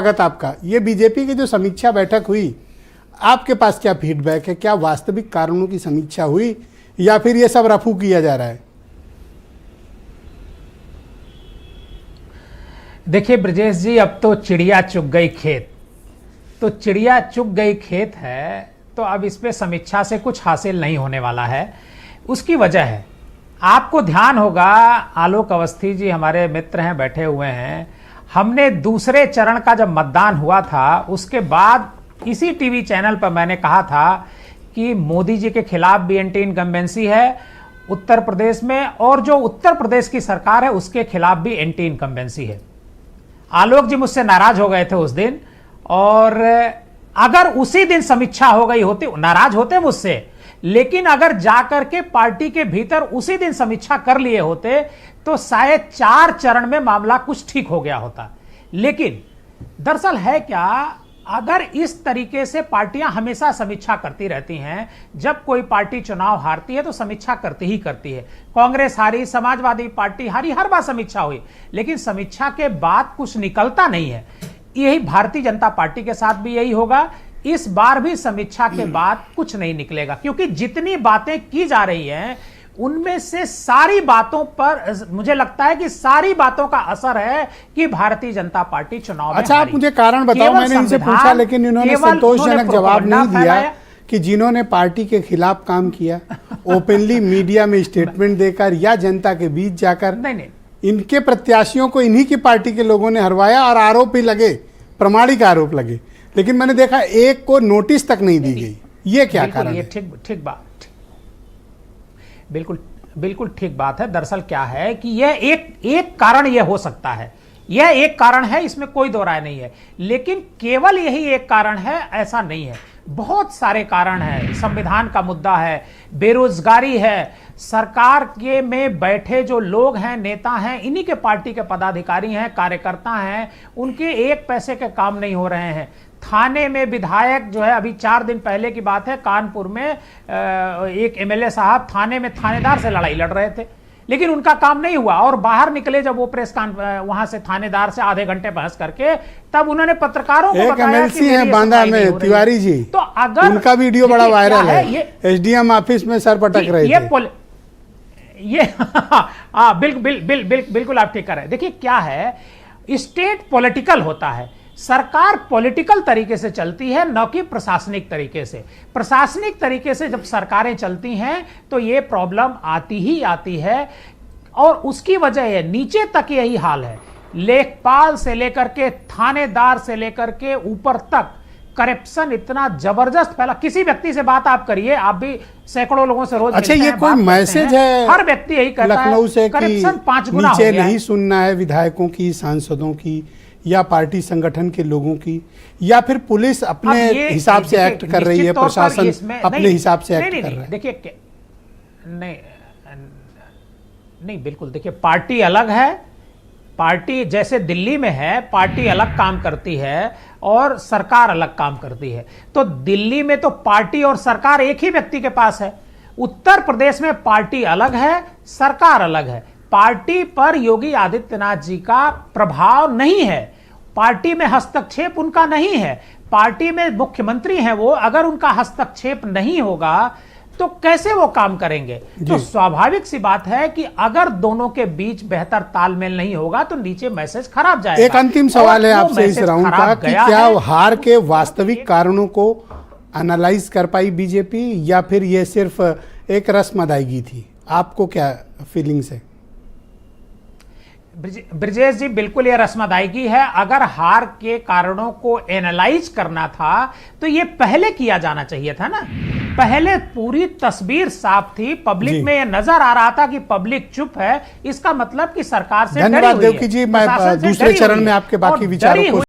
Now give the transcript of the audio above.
स्वागत आपका। ये बीजेपी की जो समीक्षा बैठक हुई, आपके पास क्या फीडबैक है? क्या वास्तविक कारणों की समीक्षा हुई या फिर ये सब रफू किया जा रहा है? देखिए ब्रजेश जी, अब तो चिड़िया चुग गई खेत। तो चिड़िया चुग गई खेत है तो अब इस पे समीक्षा से कुछ हासिल नहीं होने वाला है। उसकी वजह है, आपको ध्यान होगा, आलोक अवस्थी जी हमारे मित्र हैं, बैठे हुए हैं। हमने दूसरे चरण का जब मतदान हुआ था उसके बाद इसी टीवी चैनल पर मैंने कहा था कि मोदी जी के खिलाफ भी एंटी इनकम्बेंसी है उत्तर प्रदेश में, और जो उत्तर प्रदेश की सरकार है उसके खिलाफ भी एंटी इनकम्बेंसी है। आलोक जी मुझसे नाराज हो गए थे उस दिन, और अगर उसी दिन समीक्षा हो गई होती, नाराज होते मुझसे, लेकिन अगर जाकर के पार्टी के भीतर उसी दिन समीक्षा कर लिए होते तो शायद 4 चरण में मामला कुछ ठीक हो गया होता। लेकिन दरअसल है क्या, अगर इस तरीके से पार्टियां हमेशा समीक्षा करती रहती हैं, जब कोई पार्टी चुनाव हारती है तो समीक्षा करती ही करती है। कांग्रेस हारी, समाजवादी पार्टी हारी, हर बार समीक्षा हुई, लेकिन समीक्षा के बाद कुछ निकलता नहीं है। यही भारतीय जनता पार्टी के साथ भी यही होगा। इस बार भी समीक्षा के बाद कुछ नहीं निकलेगा, क्योंकि जितनी बातें की जा रही हैं उनमें से सारी बातों पर मुझे लगता है कि सारी बातों का असर है कि भारतीय जनता पार्टी चुनाव में अच्छा, आप मुझे कारण बताओ। मैंने इनसे पूछा लेकिन इन्होंने संतोषजनक जवाब नहीं दिया कि जिन्होंने पार्टी के खिलाफ काम किया, ओपनली मीडिया में स्टेटमेंट देकर या जनता के बीच जाकर, नहीं, इनके प्रत्याशियों को इन्हीं की पार्टी के लोगों ने हरवाया और आरोप भी लगे, प्रमाणिक आरोप लगे, लेकिन मैंने देखा एक को नोटिस तक नहीं दी गई। ये क्या कारण है? ठीक बात, बिल्कुल ठीक बात है। दरअसल क्या है कि यह एक कारण यह हो सकता है, यह एक कारण है, इसमें कोई दो राय नहीं है, लेकिन केवल यही एक कारण है ऐसा नहीं है। बहुत सारे कारण हैं। संविधान का मुद्दा है, बेरोजगारी है, सरकार के में बैठे जो लोग हैं, नेता हैं, इन्हीं के पार्टी के पदाधिकारी हैं, कार्यकर्ता हैं, उनके एक पैसे के काम नहीं हो रहे हैं। थाने में विधायक जो है, अभी 4 दिन पहले की बात है, कानपुर में एक एमएलए साहब थाने में थानेदार से लड़ाई लड़ रहे थे, लेकिन उनका काम नहीं हुआ, और बाहर निकले जब वो प्रेस वहां से थानेदार से आधे घंटे बहस करके, तब उन्होंने पत्रकारों को बताया कि है बांदा में तिवारी जी, तो अगर उनका वीडियो बड़ा वायरल है, एसडीएम ऑफिस में सर पटक रहे थे। बिल्कुल आप ठीक कर रहे हैं। देखिए क्या है, स्टेट पॉलिटिकल होता है, सरकार पॉलिटिकल तरीके से चलती है, न कि प्रशासनिक तरीके से। प्रशासनिक तरीके से जब सरकारें चलती हैं तो ये प्रॉब्लम आती ही आती है, और उसकी वजह है नीचे तक यही हाल है। लेखपाल से लेकर के थानेदार से लेकर के ऊपर तक करप्शन इतना जबरदस्त फैला। किसी व्यक्ति से बात आप करिए, आप भी सैकड़ों लोगों से रोज अच्छा, ये कोई मैसेज है हर व्यक्ति यही कहता है, लखनऊ से करप्शन 5 गुना नीचे नहीं सुनना है विधायकों की, सांसदों की, या पार्टी संगठन के लोगों की, या फिर पुलिस अपने हिसाब से एक्ट कर रही है, प्रशासन अपने हिसाब से एक्ट कर रहा है? देखिए नहीं, बिल्कुल देखिए, पार्टी अलग है। पार्टी जैसे दिल्ली में है, पार्टी अलग काम करती है और सरकार अलग काम करती है। तो दिल्ली में तो पार्टी और सरकार एक ही व्यक्ति के पास है। उत्तर प्रदेश में पार्टी अलग है, सरकार अलग है। पार्टी पर योगी आदित्यनाथ जी का प्रभाव नहीं है, पार्टी में हस्तक्षेप उनका नहीं है। पार्टी में मुख्यमंत्री हैं वो, अगर उनका हस्तक्षेप नहीं होगा तो कैसे वो काम करेंगे? तो स्वाभाविक सी बात है कि अगर दोनों के बीच बेहतर तालमेल नहीं होगा तो नीचे मैसेज खराब जाएगा। एक अंतिम सवाल है आपसे इस राउंड का कि क्या हार के वास्तविक कारणों को एनालाइज कर पाई बीजेपी, या फिर ये सिर्फ एक रस्म अदायगी थी? आपको क्या फीलिंग्स है? ब्रजेश जी, बिल्कुल ये रस्म अदायगी है। अगर हार के कारणों को एनालाइज करना था तो ये पहले किया जाना चाहिए था ना। पहले पूरी तस्वीर साफ थी, पब्लिक में ये नजर आ रहा था कि पब्लिक चुप है, इसका मतलब कि सरकार से धन्यवाद देवकी जी। मैं दूसरे चरण में आपके बाकी विचारों को